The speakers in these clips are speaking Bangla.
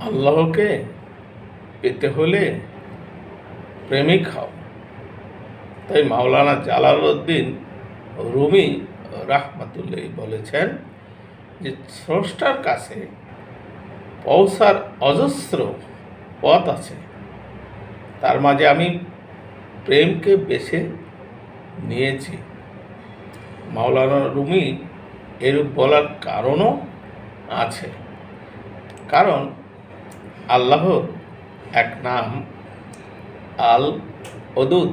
আল্লাহকে পেতে হলে প্রেমিক হও। তাই মাওলানা জালালউদ্দিন রুমি রাহমাতুল্লাহ বলেছেন যে স্রষ্টার কাছে পৌঁছার অজস্র পথ আছে, তার মাঝে আমি প্রেমকে বেছে নিয়েছি। মাওলানা রুমি এরূপ বলার কারণও আছে, কারণ আল্লাহর এক নাম আল ওদুদ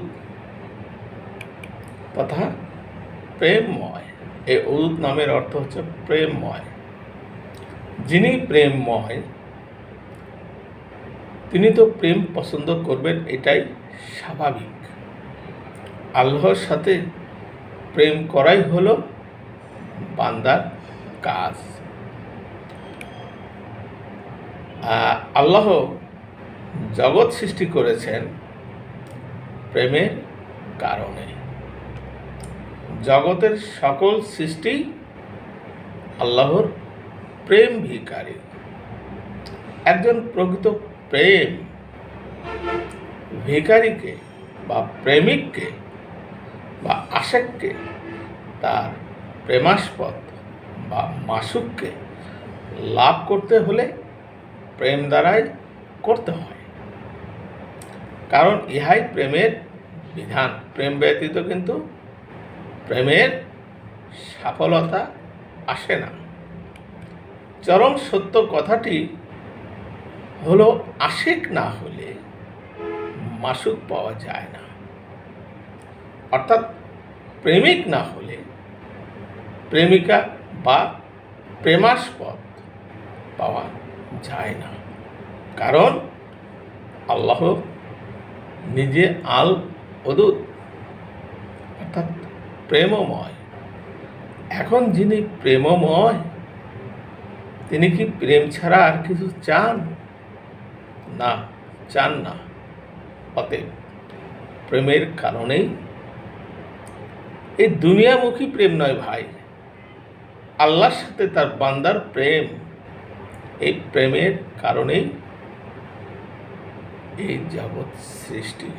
তথা প্রেমময়। এই ওদুদ নামের অর্থ হচ্ছে প্রেমময়। যিনি প্রেমময় তিনি তো প্রেম পছন্দ করবেন, এটাই স্বাভাবিক। আল্লাহর সাথে প্রেম করাই হলো বান্দার কাজ। আল্লাহ জগৎ সৃষ্টি করেছেন প্রেমের কারণে। জগতের সকল সৃষ্টি আল্লাহর প্রেম ভিখারী। একজন প্রকৃত প্রেম ভিখারীকে বা প্রেমিককে বা আশেককে তার প্রেমাস্পদ বা মাসুককে লাভ করতে হলে প্রেম দ্বারাই করতে হয়, কারণ ইহাই প্রেমের বিধান। প্রেম ব্যতীত কিন্তু প্রেমের সফলতা আসে না। চরম সত্য কথাটি হলো, আশিক না হলে মাসুক পাওয়া যায় না, অর্থাৎ প্রেমিক না হলে প্রেমিকা বা প্রেমাস্পদ পাওয়া যায় না। কারণ আল্লাহ নিজে আল ওদুদ অর্থাৎ প্রেমময়। এখন যিনি প্রেমময় তিনি কি প্রেম ছাড়া আর কিছু চান? না, চান না। অতএব প্রেমের কারণেই এই দুনিয়ামুখী প্রেম নয় ভাই, আল্লাহর সাথে তার বান্দার প্রেম। এই প্রেমের কারণেই এই জগৎ সৃষ্টি।